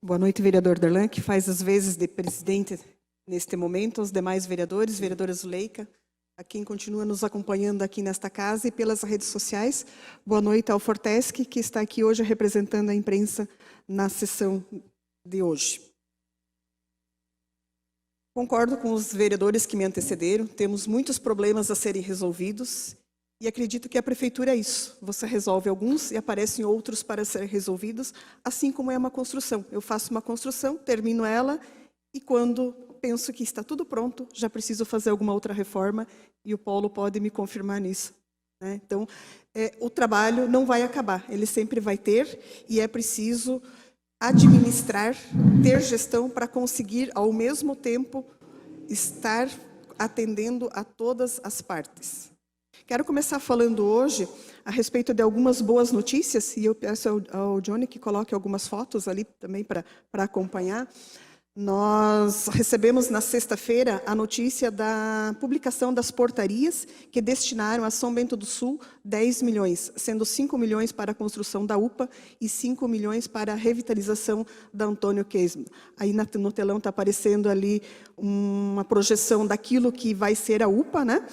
Boa noite, vereador Darlan, que faz as vezes de presidente neste momento, aos demais vereadores, vereadora Zuleika, a quem continua nos acompanhando aqui nesta casa e pelas redes sociais. Boa noite ao Fortesc, que está aqui hoje representando a imprensa na sessão de hoje. Concordo com os vereadores que me antecederam, temos muitos problemas a serem resolvidos e acredito que a prefeitura é isso. Você resolve alguns e aparecem outros para serem resolvidos, assim como é uma construção. Eu faço uma construção, termino ela e quando penso que está tudo pronto, já preciso fazer alguma outra reforma e o Paulo pode me confirmar nisso, né? Então, o trabalho não vai acabar, ele sempre vai ter e é preciso administrar, ter gestão para conseguir, ao mesmo tempo, estar atendendo a todas as partes. Quero começar falando hoje a respeito de algumas boas notícias, e eu peço ao Johnny que coloque algumas fotos ali também para acompanhar. Nós recebemos na sexta-feira a notícia da publicação das portarias que destinaram a São Bento do Sul 10 milhões, sendo 5 milhões para a construção da UPA e 5 milhões para a revitalização da Antônio Keisman. Aí no telão está aparecendo ali uma projeção daquilo que vai ser a UPA, né?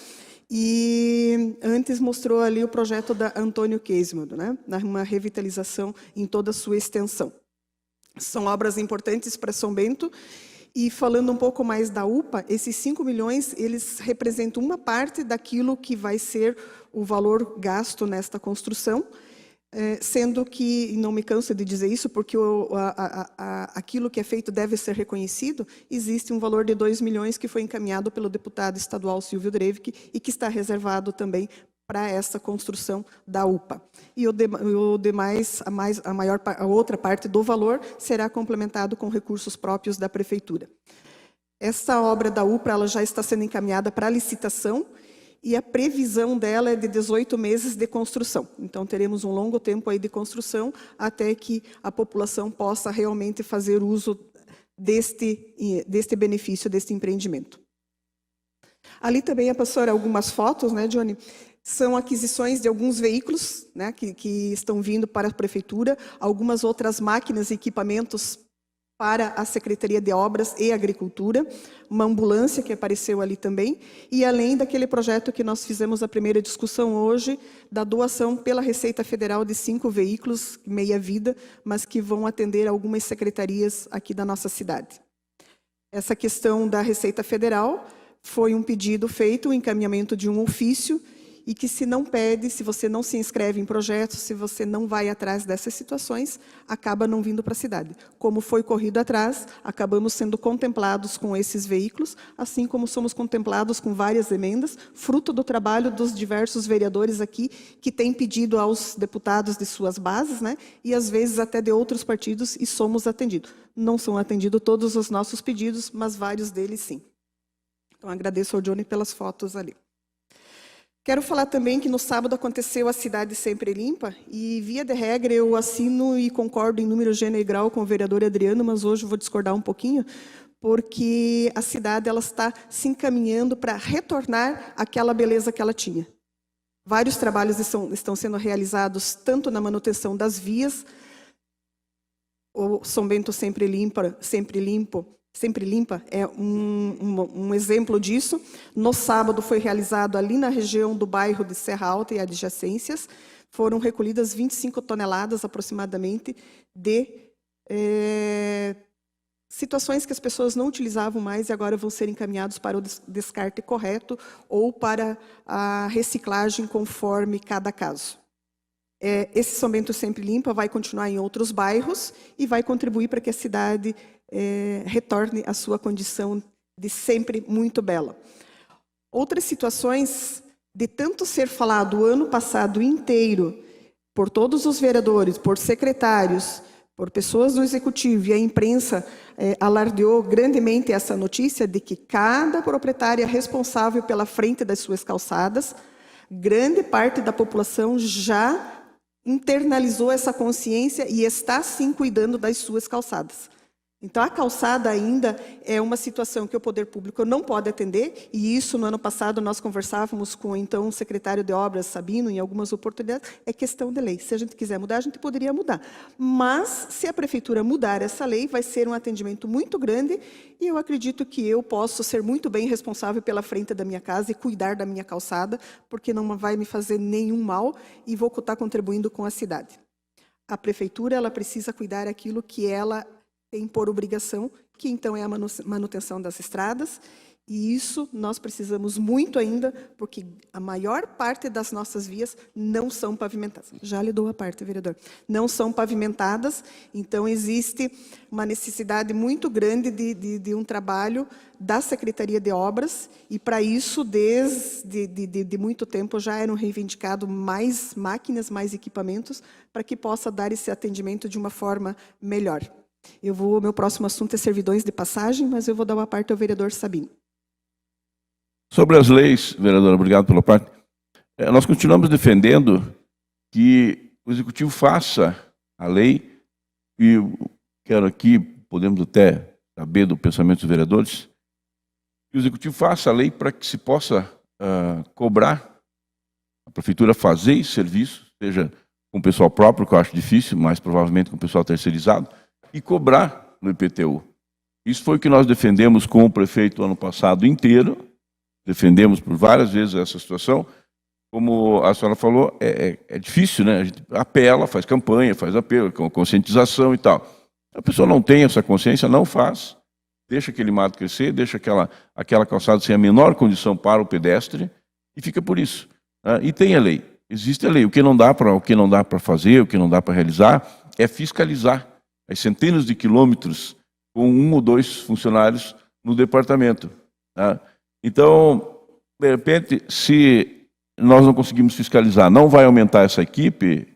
E antes mostrou ali o projeto da Antônio Keisman, né? Uma revitalização em toda a sua extensão. São obras importantes para São Bento. E falando um pouco mais da UPA, esses 5 milhões, eles representam uma parte daquilo que vai ser o valor gasto nesta construção, sendo que, e não me canso de dizer isso, porque aquilo que é feito deve ser reconhecido, existe um valor de 2 milhões que foi encaminhado pelo deputado estadual Silvio Drevik e que está reservado também para essa construção da UPA. E o demais, a outra parte do valor será complementado com recursos próprios da prefeitura. Essa obra da UPA ela já está sendo encaminhada para licitação e a previsão dela é de 18 meses de construção. Então, teremos um longo tempo aí de construção até que a população possa realmente fazer uso deste benefício, deste empreendimento. Ali também passaram algumas fotos, né, Johnny? São aquisições de alguns veículos, né, que estão vindo para a prefeitura, algumas outras máquinas e equipamentos para a Secretaria de Obras e Agricultura, uma ambulância que apareceu ali também, e além daquele projeto que nós fizemos a primeira discussão hoje, da doação pela Receita Federal de 5 veículos, meia-vida, mas que vão atender algumas secretarias aqui da nossa cidade. Essa questão da Receita Federal foi um pedido feito, o encaminhamento de um ofício, e que se não pede, se você não se inscreve em projetos, se você não vai atrás dessas situações, acaba não vindo para a cidade. Como foi corrido atrás, acabamos sendo contemplados com esses veículos, assim como somos contemplados com várias emendas, fruto do trabalho dos diversos vereadores aqui, que têm pedido aos deputados de suas bases, né, e às vezes até de outros partidos, e somos atendidos. Não são atendidos todos os nossos pedidos, mas vários deles sim. Então, agradeço ao Johnny pelas fotos ali. Quero falar também que no sábado aconteceu a Cidade Sempre Limpa e, via de regra, eu assino e concordo em número, gênero e grau com o vereador Adriano, mas hoje eu vou discordar um pouquinho, porque a cidade ela está se encaminhando para retornar àquela beleza que ela tinha. Vários trabalhos estão sendo realizados tanto na manutenção das vias, o São Bento Sempre Limpa é um exemplo disso. No sábado foi realizado ali na região do bairro de Serra Alta e adjacências. Foram recolhidas 25 toneladas aproximadamente de situações que as pessoas não utilizavam mais e agora vão ser encaminhados para o descarte correto ou para a reciclagem conforme cada caso. Esse São Bento Sempre Limpa vai continuar em outros bairros e vai contribuir para que a cidade retorne à sua condição de sempre muito bela. Outras situações, de tanto ser falado o ano passado inteiro, por todos os vereadores, por secretários, por pessoas do Executivo e a imprensa alardeou grandemente essa notícia de que cada proprietário é responsável pela frente das suas calçadas, grande parte da população já internalizou essa consciência e está sim cuidando das suas calçadas. Então, a calçada ainda é uma situação que o poder público não pode atender, e isso, no ano passado, nós conversávamos com, então, o secretário de Obras, Sabino, em algumas oportunidades, é questão de lei. Se a gente quiser mudar, a gente poderia mudar. Mas, se a prefeitura mudar essa lei, vai ser um atendimento muito grande, e eu acredito que eu posso ser muito bem responsável pela frente da minha casa e cuidar da minha calçada, porque não vai me fazer nenhum mal, e vou estar contribuindo com a cidade. A prefeitura, ela precisa cuidar daquilo que ela tem por obrigação, que então é a manutenção das estradas, e isso nós precisamos muito ainda, porque a maior parte das nossas vias não são pavimentadas. Já lhe dou a parte, vereador. Não são pavimentadas, então existe uma necessidade muito grande de um trabalho da Secretaria de Obras, e para isso, desde muito tempo, já eram reivindicados mais máquinas, mais equipamentos, para que possa dar esse atendimento de uma forma melhor. Meu próximo assunto é servidões de passagem, mas eu vou dar uma parte ao vereador Sabino. Sobre as leis, vereador, obrigado pela parte. Nós continuamos defendendo que o Executivo faça a lei, e quero aqui, podemos até saber do pensamento dos vereadores, que o Executivo faça a lei para que se possa cobrar, a Prefeitura fazer esse serviço, seja com o pessoal próprio, que eu acho difícil, mas provavelmente com o pessoal terceirizado, e cobrar no IPTU. Isso foi o que nós defendemos com o prefeito ano passado inteiro, defendemos por várias vezes essa situação. Como a senhora falou, é difícil, né? A gente apela, faz campanha, faz apelo, conscientização e tal. A pessoa não tem essa consciência, não faz, deixa aquele mato crescer, deixa aquela calçada sem a menor condição para o pedestre, e fica por isso. E tem a lei, existe a lei. O que não dá para fazer, o que não dá para realizar, é fiscalizar as centenas de quilômetros com 1 ou 2 funcionários no departamento. Então, de repente, se nós não conseguimos fiscalizar, não vai aumentar essa equipe,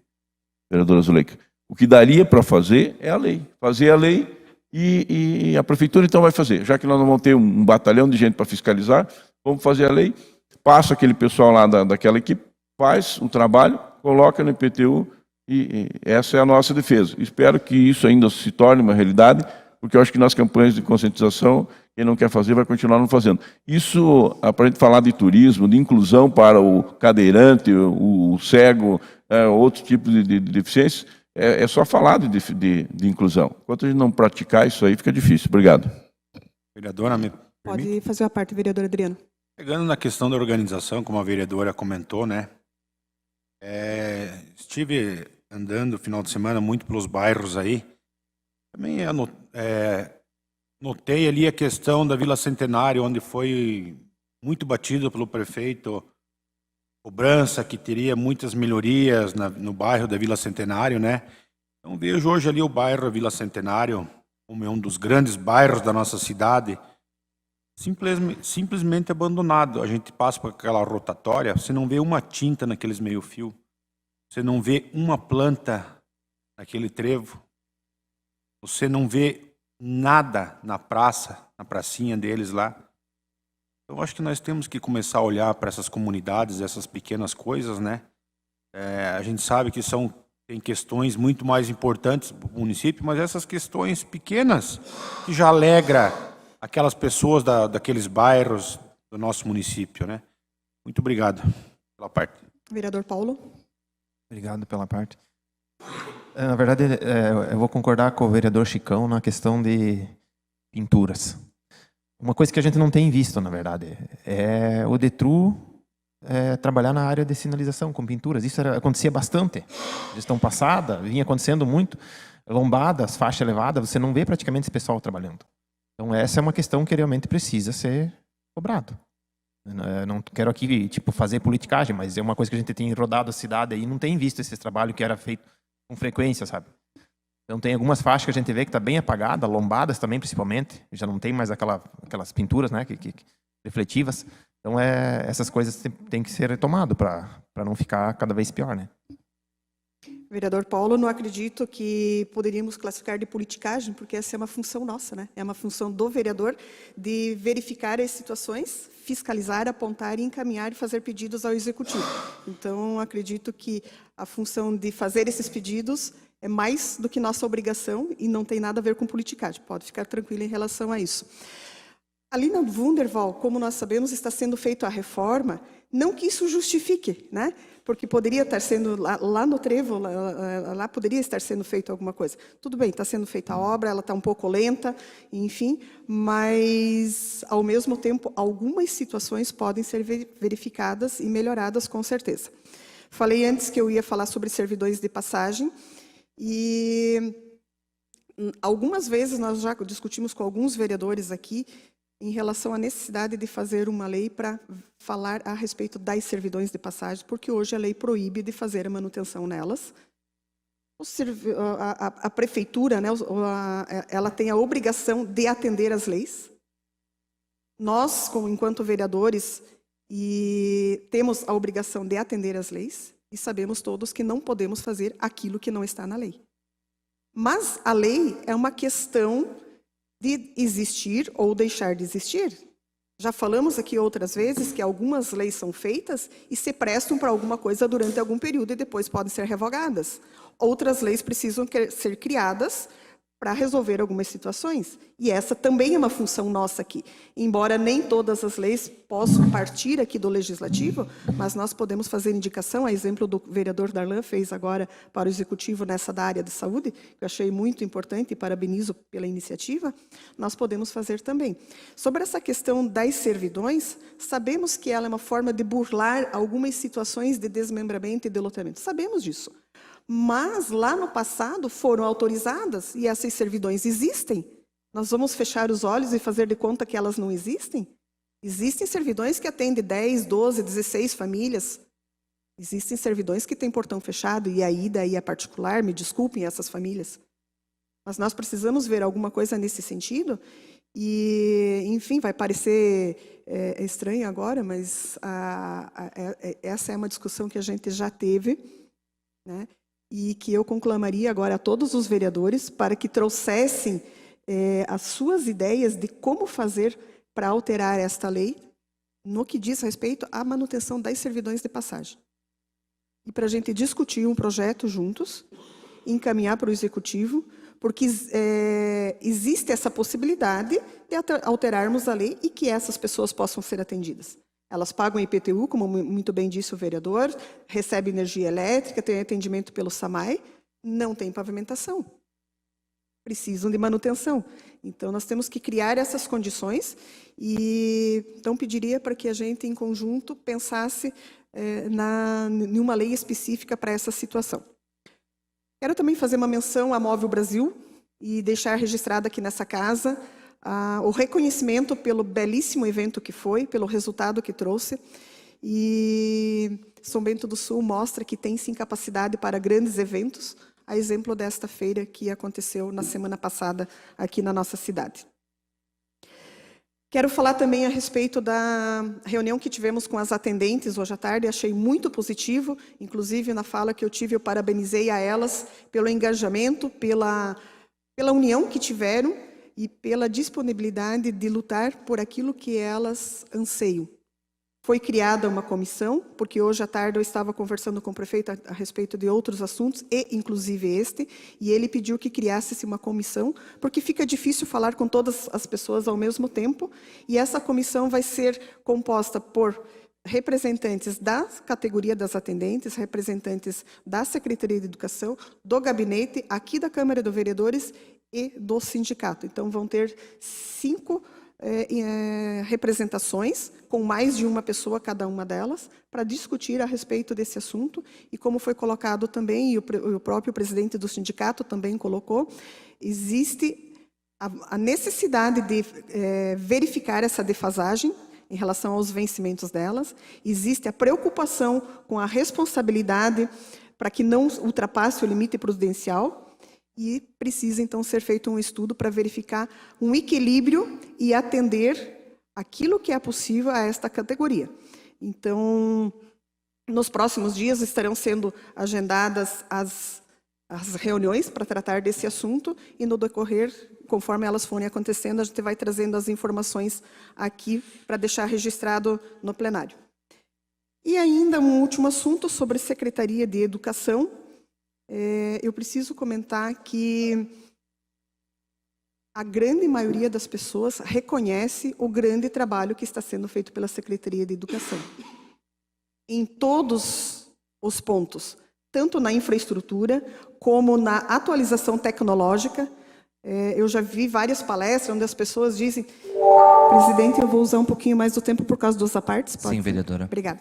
vereadora Zuleika. O que daria para fazer é a lei. Fazer a lei e a prefeitura então vai fazer. Já que nós não vamos ter um batalhão de gente para fiscalizar, vamos fazer a lei, passa aquele pessoal lá daquela equipe, faz um trabalho, coloca no IPTU, e essa é a nossa defesa. Espero que isso ainda se torne uma realidade, porque eu acho que nas campanhas de conscientização, quem não quer fazer vai continuar não fazendo. Isso, para a gente falar de turismo, de inclusão para o cadeirante, o cego, outro tipo de deficiência, é só falar de inclusão. Enquanto a gente não praticar isso aí, fica difícil. Obrigado. Vereadora, me permite? Pode fazer a parte, vereador Adriano. Pegando na questão da organização, como a vereadora comentou, né? Estive andando no final de semana muito pelos bairros aí. Também notei ali a questão da Vila Centenário, onde foi muito batido pelo prefeito, cobrança que teria muitas melhorias no bairro da Vila Centenário, né? Então vejo hoje ali o bairro Vila Centenário, como é um dos grandes bairros da nossa cidade, simplesmente abandonado. A gente passa por aquela rotatória, você não vê uma tinta naqueles meio-fio, você não vê uma planta naquele trevo, você não vê nada na praça, na pracinha deles lá. Então, acho que nós temos que começar a olhar para essas comunidades, essas pequenas coisas, né? A gente sabe que tem questões muito mais importantes para o município, mas essas questões pequenas que já alegra aquelas pessoas daqueles bairros do nosso município, né? Muito obrigado pela parte. Vereador Paulo. Obrigado pela parte. Na verdade, eu vou concordar com o vereador Chicão na questão de pinturas. Uma coisa que a gente não tem visto, na verdade, é o DETRU trabalhar na área de sinalização com pinturas. Isso acontecia bastante. Gestão passada, vinha acontecendo muito. Lombadas, faixa elevada, você não vê praticamente esse pessoal trabalhando. Então, essa é uma questão que realmente precisa ser cobrado. Não quero aqui fazer politicagem, mas é uma coisa que a gente tem rodado a cidade e não tem visto esse trabalho que era feito com frequência, sabe? Então tem algumas faixas que a gente vê que está bem apagada, lombadas também principalmente, já não tem mais aquelas pinturas, né, que refletivas. Então essas coisas tem que ser retomado para não ficar cada vez pior, né? Vereador Paulo, não acredito que poderíamos classificar de politicagem, porque essa é uma função nossa, né? É uma função do vereador de verificar as situações, fiscalizar, apontar, encaminhar e fazer pedidos ao executivo. Então, acredito que a função de fazer esses pedidos é mais do que nossa obrigação e não tem nada a ver com politicagem. Pode ficar tranquilo em relação a isso. Ali na Wunderwall, como nós sabemos, está sendo feita a reforma, não que isso justifique, né? Porque poderia estar sendo, lá no trevo, lá poderia estar sendo feito alguma coisa. Tudo bem, está sendo feita a obra, ela está um pouco lenta, enfim, mas, ao mesmo tempo, algumas situações podem ser verificadas e melhoradas, com certeza. Falei antes que eu ia falar sobre servidões de passagem, e algumas vezes nós já discutimos com alguns vereadores aqui, em relação à necessidade de fazer uma lei para falar a respeito das servidões de passagem, porque hoje a lei proíbe de fazer a manutenção nelas. A prefeitura, né, ela tem a obrigação de atender às leis. Nós, enquanto vereadores, temos a obrigação de atender às leis e sabemos todos que não podemos fazer aquilo que não está na lei. Mas a lei é uma questão de existir ou deixar de existir. Já falamos aqui outras vezes que algumas leis são feitas e se prestam para alguma coisa durante algum período e depois podem ser revogadas. Outras leis precisam ser criadas para resolver algumas situações. E essa também é uma função nossa aqui. Embora nem todas as leis possam partir aqui do Legislativo, mas nós podemos fazer indicação, a exemplo do vereador Darlan fez agora para o Executivo nessa da área de saúde, que eu achei muito importante e parabenizo pela iniciativa, nós podemos fazer também. Sobre essa questão das servidões, sabemos que ela é uma forma de burlar algumas situações de desmembramento e de loteamento. Sabemos disso. Mas, lá no passado, foram autorizadas e essas servidões existem. Nós vamos fechar os olhos e fazer de conta que elas não existem? Existem servidões que atendem 10, 12, 16 famílias. Existem servidões que têm portão fechado e aí daí é particular, me desculpem essas famílias. Mas nós precisamos ver alguma coisa nesse sentido e, enfim, vai parecer estranho agora, mas essa é uma discussão que a gente já teve, né? E que eu conclamaria agora a todos os vereadores para que trouxessem as suas ideias de como fazer para alterar esta lei no que diz respeito à manutenção das servidões de passagem. E para a gente discutir um projeto juntos, encaminhar para o Executivo, porque existe essa possibilidade de alterarmos a lei e que essas pessoas possam ser atendidas. Elas pagam IPTU, como muito bem disse o vereador, recebem energia elétrica, têm atendimento pelo SAMAI, não tem pavimentação. Precisam de manutenção. Então, nós temos que criar essas condições e então pediria para que a gente, em conjunto, pensasse em uma lei específica para essa situação. Quero também fazer uma menção à Móvel Brasil e deixar registrado aqui nessa casa o reconhecimento pelo belíssimo evento que foi, pelo resultado que trouxe. E São Bento do Sul mostra que tem sim capacidade para grandes eventos, a exemplo desta feira que aconteceu na semana passada aqui na nossa cidade. Quero falar também a respeito da reunião que tivemos com as atendentes hoje à tarde, achei muito positivo, inclusive na fala que eu tive eu parabenizei a elas pelo engajamento, pela união que tiveram, e pela disponibilidade de lutar por aquilo que elas anseiam. Foi criada uma comissão, porque hoje à tarde eu estava conversando com o prefeito a respeito de outros assuntos, e inclusive este, e ele pediu que criasse uma comissão, porque fica difícil falar com todas as pessoas ao mesmo tempo, e essa comissão vai ser composta por representantes da categoria das atendentes, representantes da Secretaria de Educação, do gabinete, aqui da Câmara de Vereadores e do sindicato. Então, vão ter 5 representações, com mais de uma pessoa cada uma delas, para discutir a respeito desse assunto. E como foi colocado também, e o próprio presidente do sindicato também colocou, existe a necessidade de verificar essa defasagem em relação aos vencimentos delas. Existe a preocupação com a responsabilidade para que não ultrapasse o limite prudencial. E precisa, então, ser feito um estudo para verificar um equilíbrio e atender aquilo que é possível a esta categoria. Então, nos próximos dias estarão sendo agendadas as reuniões para tratar desse assunto e no decorrer, conforme elas forem acontecendo, a gente vai trazendo as informações aqui para deixar registrado no plenário. E ainda um último assunto sobre Secretaria de Educação. eu preciso comentar que a grande maioria das pessoas reconhece o grande trabalho que está sendo feito pela Secretaria de Educação. Em todos os pontos, tanto na infraestrutura, como na atualização tecnológica. Eu já vi várias palestras onde as pessoas dizem: presidente, eu vou usar um pouquinho mais do tempo por causa dos apartes? Pode? Sim, vereadora. Obrigada.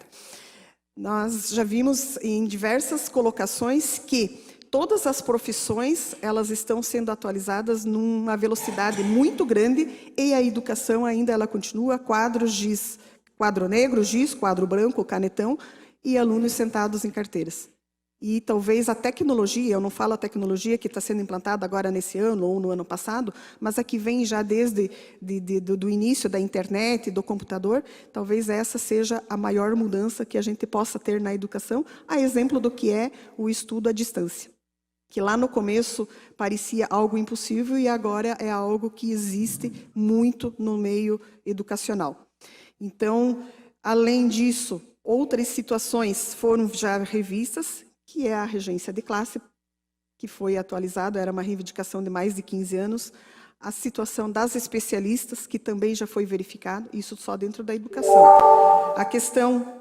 Nós já vimos em diversas colocações que todas as profissões, elas estão sendo atualizadas numa velocidade muito grande, e a educação ainda ela continua quadros giz, quadro negro, giz, quadro branco, canetão, e alunos sentados em carteiras. E talvez a tecnologia, eu não falo a tecnologia que está sendo implantada agora nesse ano ou no ano passado, mas a que vem já desde do início da internet, do computador, talvez essa seja a maior mudança que a gente possa ter na educação, a exemplo do que é o estudo à distância. Que lá no começo parecia algo impossível e agora é algo que existe muito no meio educacional. Então, além disso, outras situações foram já revistas, que é a regência de classe, que foi atualizada, era uma reivindicação de mais de 15 anos, a situação das especialistas, que também já foi verificado, isso só dentro da educação. A questão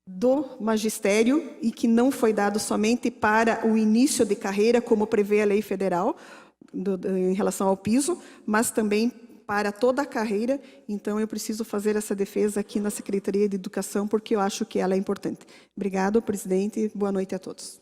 do magistério, e que não foi dado somente para o início de carreira, como prevê a lei federal, em relação ao piso, mas também para toda a carreira. Então, eu preciso fazer essa defesa aqui na Secretaria de Educação, porque eu acho que ela é importante. Obrigado, presidente. Boa noite a todos.